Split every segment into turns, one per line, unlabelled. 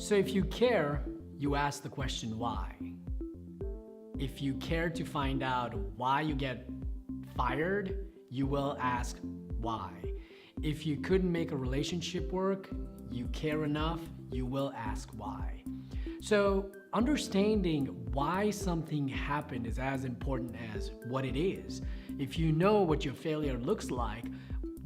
So if you care, you ask the question why. If you care to find out why you get fired, you will ask why. If you couldn't make a relationship work, you care enough, you will ask why. So understanding why something happened is as important as what it is. If you know what your failure looks like,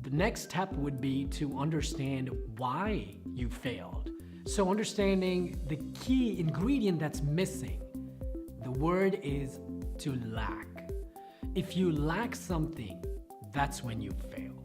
the next step would be to understand why you failed. So understanding the key ingredient that's missing, the word is to lack. If you lack something, that's when you fail.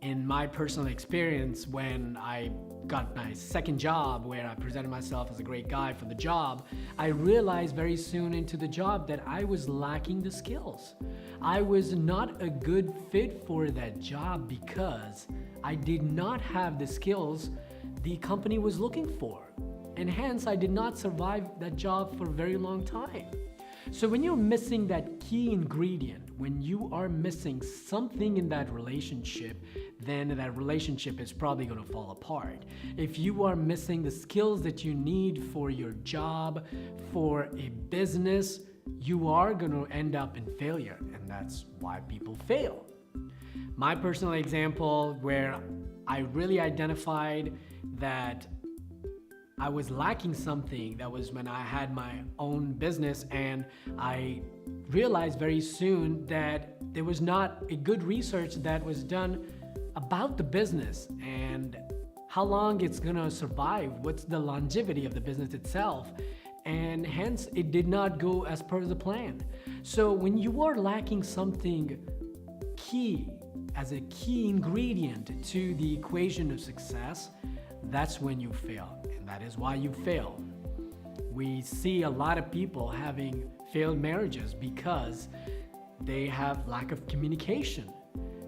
In my personal experience, when I got my second job where I presented myself as a great guy for the job, I realized very soon into the job that I was lacking the skills. I was not a good fit for that job because I did not have the skills the company was looking for. And hence, I did not survive that job for a very long time. So when you're missing that key ingredient, when you are missing something in that relationship, then that relationship is probably going to fall apart. If you are missing the skills that you need for your job, for a business, you are going to end up in failure, and that's why people fail. My personal example where I really identified that I was lacking something, that was when I had my own business, and I realized very soon that there was not a good research that was done about the business and how long it's gonna survive, what's the longevity of the business itself, and hence it did not go as per the plan. So when you are lacking something key, as a key ingredient to the equation of success, that's when you fail, and that is why you fail. We see a lot of people having failed marriages because they have lack of communication.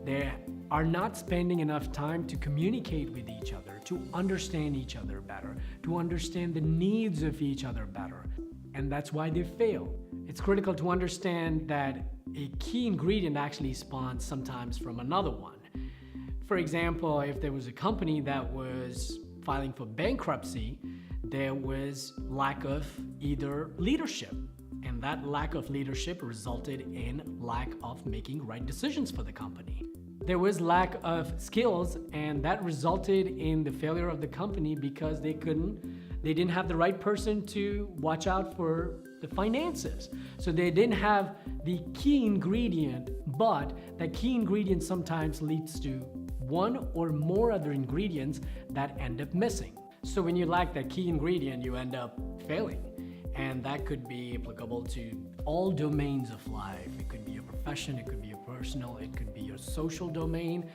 They are not spending enough time to communicate with each other, to understand each other better, to understand the needs of each other better, and that's why they fail. It's critical to understand that a key ingredient actually spawns sometimes from another one. For example, if there was a company that was filing for bankruptcy, there was lack of either leadership, and that lack of leadership resulted in lack of making right decisions for the company. There was lack of skills, and that resulted in the failure of the company because they didn't have the right person to watch out for the finances. So they didn't have the key ingredient, but that key ingredient sometimes leads to one or more other ingredients that end up missing. So when you lack that key ingredient, you end up failing. And that could be applicable to all domains of life. It could be your profession, it could be your personal, it could be your social domain,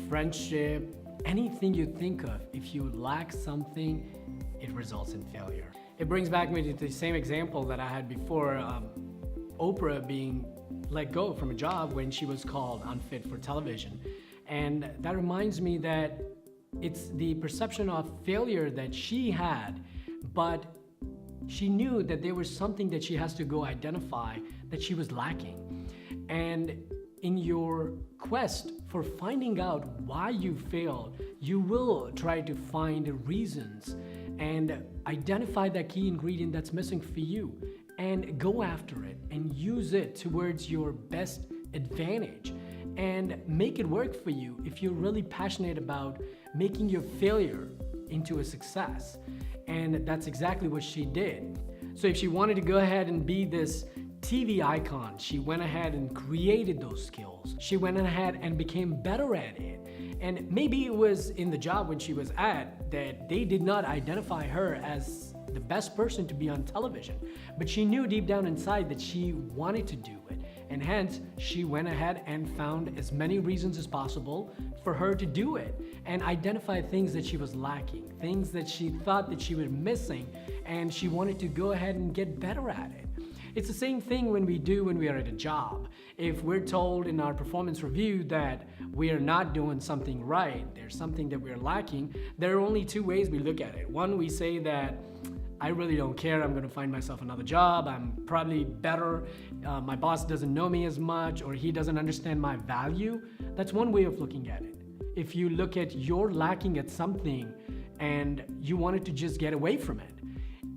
friendship, anything you think of. If you lack something, it results in failure. It brings back me to the same example that I had before, Oprah being let go from a job when she was called unfit for television. And that reminds me that it's the perception of failure that she had, but she knew that there was something that she has to go identify that she was lacking. And in your quest for finding out why you failed, you will try to find reasons and identify that key ingredient that's missing for you and go after it and use it towards your best advantage and make it work for you if you're really passionate about making your failure into a success. And that's exactly what she did. So if she wanted to go ahead and be this TV icon, she went ahead and created those skills. She went ahead and became better at it. And maybe it was in the job when she was at that they did not identify her as the best person to be on television, but she knew deep down inside that she wanted to do it. And hence, she went ahead and found as many reasons as possible for her to do it and identify things that she was lacking, things that she thought that she was missing, and she wanted to go ahead and get better at it. It's the same thing when we are at a job. If we're told in our performance review that we are not doing something right, there's something that we're lacking, there are only two ways we look at it. One, we say that I really don't care, I'm gonna find myself another job, I'm probably better, my boss doesn't know me as much, or he doesn't understand my value. That's one way of looking at it. If you look at you're lacking at something and you wanted to just get away from it.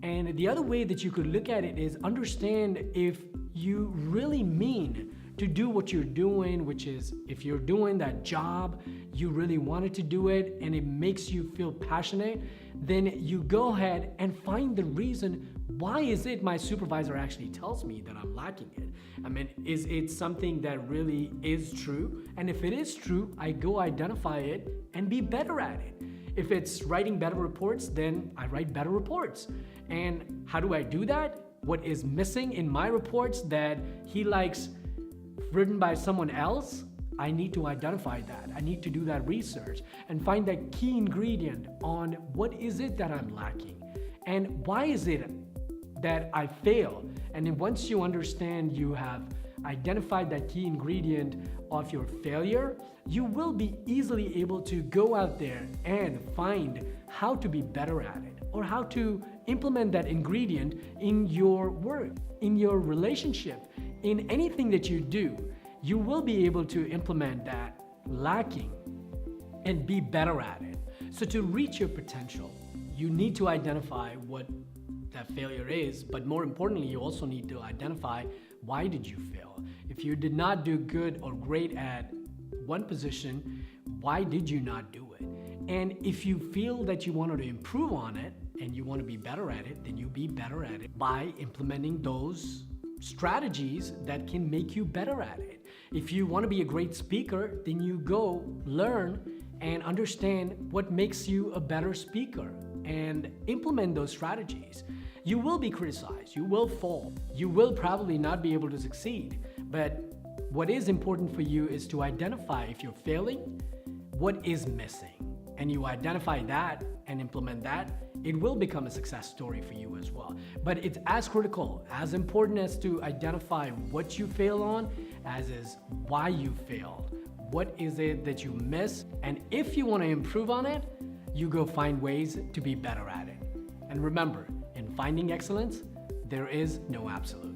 And the other way that you could look at it is understand if you really mean to do what you're doing, which is if you're doing that job, you really wanted to do it and it makes you feel passionate, then you go ahead and find the reason. Why is it my supervisor actually tells me that I'm lacking it? I mean, is it something that really is true? And if it is true, I go identify it and be better at it. If it's writing better reports, then I write better reports. And how do I do that? What is missing in my reports that he likes written by someone else? I need to identify that. I need to do that research and find that key ingredient on what is it that I'm lacking and why is it that I fail. And then once you understand you have identified that key ingredient of your failure, you will be easily able to go out there and find how to be better at it or how to implement that ingredient in your work, in your relationship, in anything that you do. You will be able to implement that lacking and be better at it. So to reach your potential, you need to identify what that failure is, but more importantly, you also need to identify why did you fail. If you did not do good or great at one position, why did you not do it? And if you feel that you wanted to improve on it and you want to be better at it, then you be better at it by implementing those strategies that can make you better at it. If you want to be a great speaker, then you go learn and understand what makes you a better speaker and implement those strategies. You will be criticized, you will fall, you will probably not be able to succeed, but what is important for you is to identify if you're failing, what is missing, and you identify that and implement that, it will become a success story for you as well. But it's as critical, as important as to identify what you fail on, as is why you failed. What is it that you miss? And if you want to improve on it, you go find ways to be better at it. And remember, in finding excellence, there is no absolute.